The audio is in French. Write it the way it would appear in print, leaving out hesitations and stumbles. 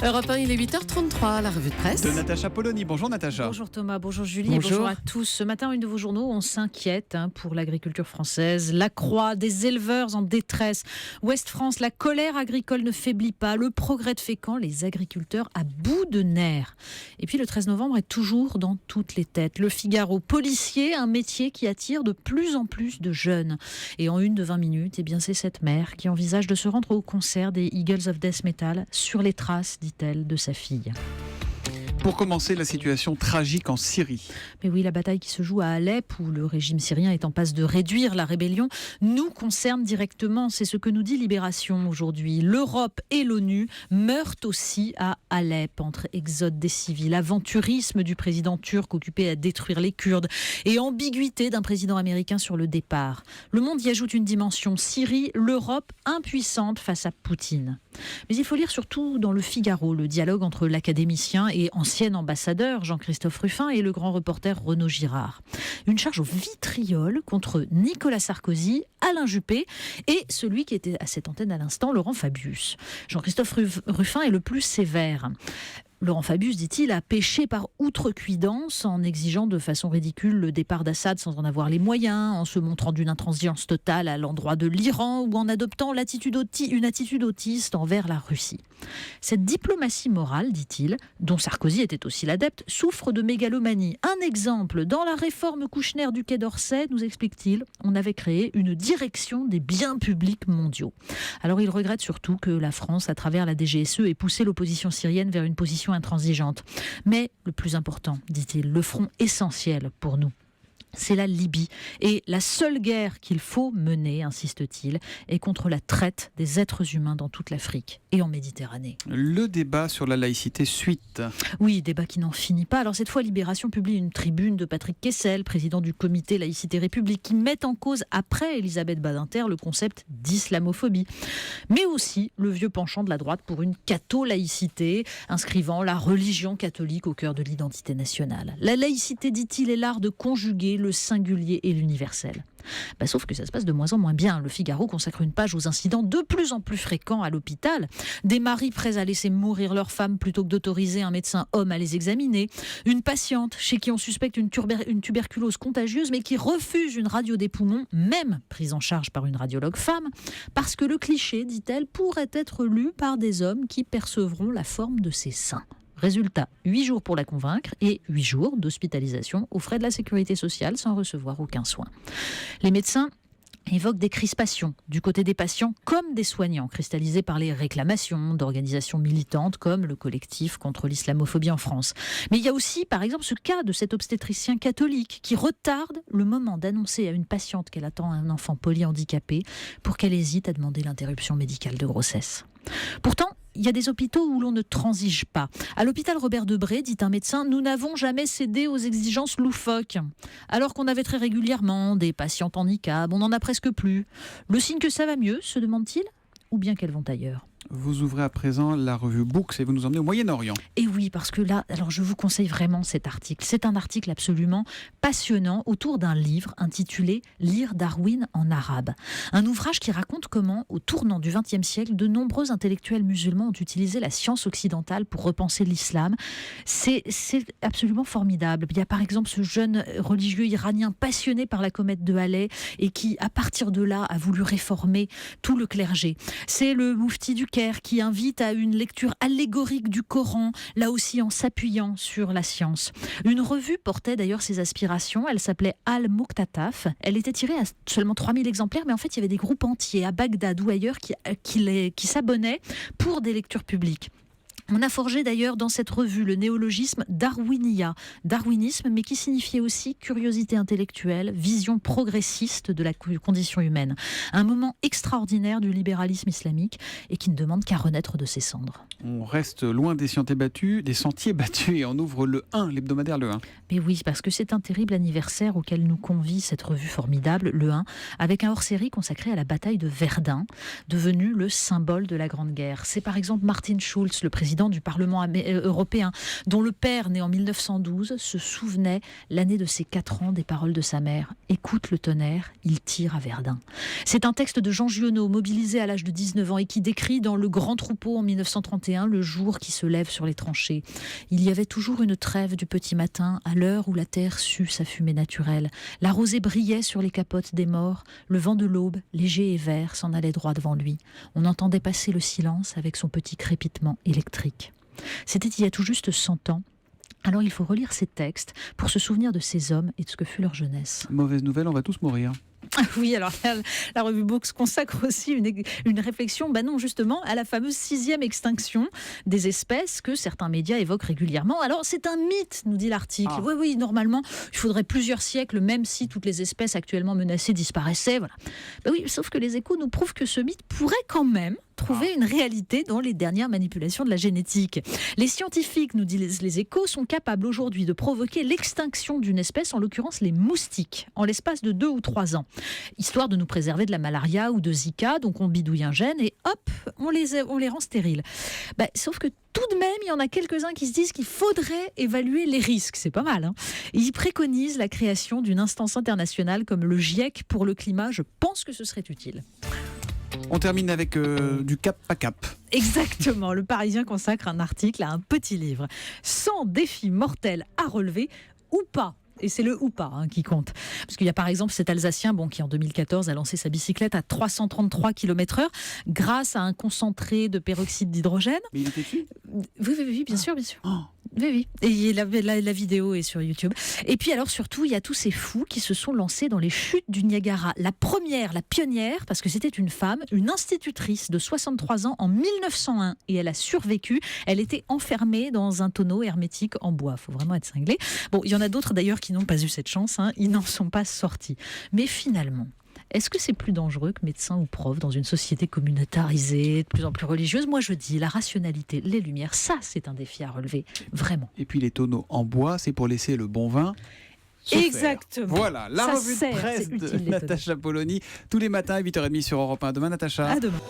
Europe 1, il est 8h33, la revue de presse. De Natacha Polony. Bonjour Natacha. Bonjour Thomas, bonjour Julie, Bonjour. et bonjour à tous. Ce matin, une de vos journaux, on s'inquiète pour l'agriculture française. La croix des éleveurs en détresse. Ouest France, la colère agricole ne faiblit pas. Le progrès de Fécamp, les agriculteurs à bout de nerfs. Et puis le 13 novembre est toujours dans toutes les têtes. Le Figaro, policier, un métier qui attire de plus en plus de jeunes. Et en une de 20 minutes, eh bien, c'est cette mère qui envisage de se rendre au concert des Eagles of Death Metal sur les traces, dit-elle, de sa fille. Pour commencer, la situation tragique en Syrie. Mais oui, la bataille qui se joue à Alep, où le régime syrien est en passe de réduire la rébellion, nous concerne directement. C'est ce que nous dit Libération aujourd'hui. L'Europe et l'ONU meurent aussi à Alep, entre exode des civils, aventurisme du président turc occupé à détruire les Kurdes et ambiguïté d'un président américain sur le départ. Le monde y ajoute une dimension. Syrie, l'Europe impuissante face à Poutine. Mais il faut lire surtout dans le Figaro le dialogue entre l'académicien et ancien ambassadeur Jean-Christophe Rufin et le grand reporter Renaud Girard. Une charge au vitriol contre Nicolas Sarkozy, Alain Juppé et celui qui était à cette antenne à l'instant, Laurent Fabius. Jean-Christophe Rufin est le plus sévère. Laurent Fabius, dit-il, a péché par outrecuidance en exigeant de façon ridicule le départ d'Assad sans en avoir les moyens, en se montrant d'une intransigeance totale à l'endroit de l'Iran ou en adoptant une attitude autiste envers la Russie. Cette diplomatie morale, dit-il, dont Sarkozy était aussi l'adepte, souffre de mégalomanie. Un exemple, dans la réforme Kouchner du Quai d'Orsay, nous explique-t-il, on avait créé une direction des biens publics mondiaux. Alors il regrette surtout que la France, à travers la DGSE, ait poussé l'opposition syrienne vers une position intransigeante. Mais le plus important, dit-il, le front essentiel pour nous, c'est la Libye. Et la seule guerre qu'il faut mener, insiste-t-il, est contre la traite des êtres humains dans toute l'Afrique et en Méditerranée. Le débat sur la laïcité suite. Oui, débat qui n'en finit pas. Alors cette fois, Libération publie une tribune de Patrick Kessel, président du comité Laïcité République, qui met en cause, après Elisabeth Badinter, le concept d'islamophobie. Mais aussi le vieux penchant de la droite pour une catho-laïcité, inscrivant la religion catholique au cœur de l'identité nationale. La laïcité, dit-il, est l'art de conjuguer le singulier et l'universel. Sauf que ça se passe de moins en moins bien. Le Figaro consacre une page aux incidents de plus en plus fréquents à l'hôpital. Des maris prêts à laisser mourir leur femme plutôt que d'autoriser un médecin homme à les examiner. Une patiente chez qui on suspecte une tuberculose contagieuse mais qui refuse une radio des poumons, même prise en charge par une radiologue femme, parce que le cliché, dit-elle, pourrait être lu par des hommes qui percevront la forme de ses seins. Résultat, 8 jours pour la convaincre et 8 jours d'hospitalisation aux frais de la sécurité sociale sans recevoir aucun soin. Les médecins évoquent des crispations du côté des patients comme des soignants, cristallisées par les réclamations d'organisations militantes comme le collectif contre l'islamophobie en France. Mais il y a aussi, par exemple, ce cas de cet obstétricien catholique qui retarde le moment d'annoncer à une patiente qu'elle attend un enfant polyhandicapé pour qu'elle hésite à demander l'interruption médicale de grossesse. Pourtant, il y a des hôpitaux où l'on ne transige pas. À l'hôpital Robert Debré, dit un médecin, nous n'avons jamais cédé aux exigences loufoques. Alors qu'on avait très régulièrement des patientes en niqab, on n'en a presque plus. Le signe que ça va mieux, se demande-t-il, ou bien qu'elles vont ailleurs ? Vous ouvrez à présent la revue Books et vous nous emmenez au Moyen-Orient. Et oui, parce que là, alors je vous conseille vraiment cet article. C'est un article absolument passionnant autour d'un livre intitulé « Lire Darwin en arabe ». Un ouvrage qui raconte comment, au tournant du XXe siècle, de nombreux intellectuels musulmans ont utilisé la science occidentale pour repenser l'islam. C'est absolument formidable. Il y a par exemple ce jeune religieux iranien passionné par la comète de Halley et qui, à partir de là, a voulu réformer tout le clergé. C'est le moufti du Caire qui invite à une lecture allégorique du Coran, là aussi en s'appuyant sur la science. Une revue portait d'ailleurs ses aspirations, elle s'appelait Al-Muqtataf. Elle était tirée à seulement 3000 exemplaires, mais en fait il y avait des groupes entiers à Bagdad ou ailleurs qui s'abonnaient pour des lectures publiques. On a forgé d'ailleurs dans cette revue le néologisme darwinia, darwinisme, mais qui signifiait aussi curiosité intellectuelle, vision progressiste de la condition humaine. Un moment extraordinaire du libéralisme islamique et qui ne demande qu'à renaître de ses cendres. On reste loin des sentiers battus et on ouvre le 1, l'hebdomadaire Le 1. Mais oui, parce que c'est un terrible anniversaire auquel nous convie cette revue formidable, Le 1, avec un hors-série consacré à la bataille de Verdun, devenue le symbole de la Grande Guerre. C'est par exemple Martin Schulz, le président président du Parlement européen, dont le père, né en 1912, se souvenait l'année de ses 4 ans des paroles de sa mère. « Écoute le tonnerre, il tire à Verdun ». C'est un texte de Jean Giono, mobilisé à l'âge de 19 ans et qui décrit dans Le Grand Troupeau en 1931 le jour qui se lève sur les tranchées. Il y avait toujours une trêve du petit matin, à l'heure où la terre sue sa fumée naturelle. La rosée brillait sur les capotes des morts, le vent de l'aube, léger et vert, s'en allait droit devant lui. On entendait passer le silence avec son petit crépitement électrique. C'était il y a tout juste 100 ans. Alors il faut relire ces textes pour se souvenir de ces hommes et de ce que fut leur jeunesse. Mauvaise nouvelle, on va tous mourir. Oui, alors la revue Books consacre aussi une réflexion, justement, à la fameuse 6e extinction des espèces que certains médias évoquent régulièrement. Alors c'est un mythe, nous dit l'article. Oui, normalement, il faudrait plusieurs siècles, même si toutes les espèces actuellement menacées disparaissaient. Voilà. Oui, sauf que les Échos nous prouvent que ce mythe pourrait quand même trouver une réalité dans les dernières manipulations de la génétique. Les scientifiques, nous disent les Échos, sont capables aujourd'hui de provoquer l'extinction d'une espèce, en l'occurrence les moustiques, en l'espace de 2 ou 3 ans, histoire de nous préserver de la malaria ou de Zika. Donc on bidouille un gène et hop, on les rend stériles. Sauf que tout de même, il y en a quelques-uns qui se disent qu'il faudrait évaluer les risques. C'est pas mal, hein. Ils préconisent la création d'une instance internationale comme le GIEC pour le climat. Je pense que ce serait utile. On termine avec du cap à cap. Exactement, le Parisien consacre un article à un petit livre. 100 défis mortels à relever ou pas. Et c'est le ou pas qui compte. Parce qu'il y a par exemple cet Alsacien qui en 2014 a lancé sa bicyclette à 333 km/h grâce à un concentré de peroxyde d'hydrogène. Mais il était dessus ? Oui, bien sûr. Oui. Et la vidéo est sur YouTube. Et puis alors surtout, il y a tous ces fous qui se sont lancés dans les chutes du Niagara. La première, la pionnière, parce que c'était une femme, une institutrice de 63 ans en 1901. Et elle a survécu. Elle était enfermée dans un tonneau hermétique en bois. Il faut vraiment être cinglé. Il y en a d'autres d'ailleurs qui n'ont pas eu cette chance. Ils n'en sont pas sortis. Mais finalement, est-ce que c'est plus dangereux que médecin ou prof dans une société communautarisée, de plus en plus religieuse ? Moi, je dis la rationalité, les lumières, ça, c'est un défi à relever, vraiment. Et puis les tonneaux en bois, c'est pour laisser le bon vin. Exactement. Voilà, la revue de presse de Natacha Polony, tous les matins à 8h30 sur Europe 1. Demain, Natacha. À demain.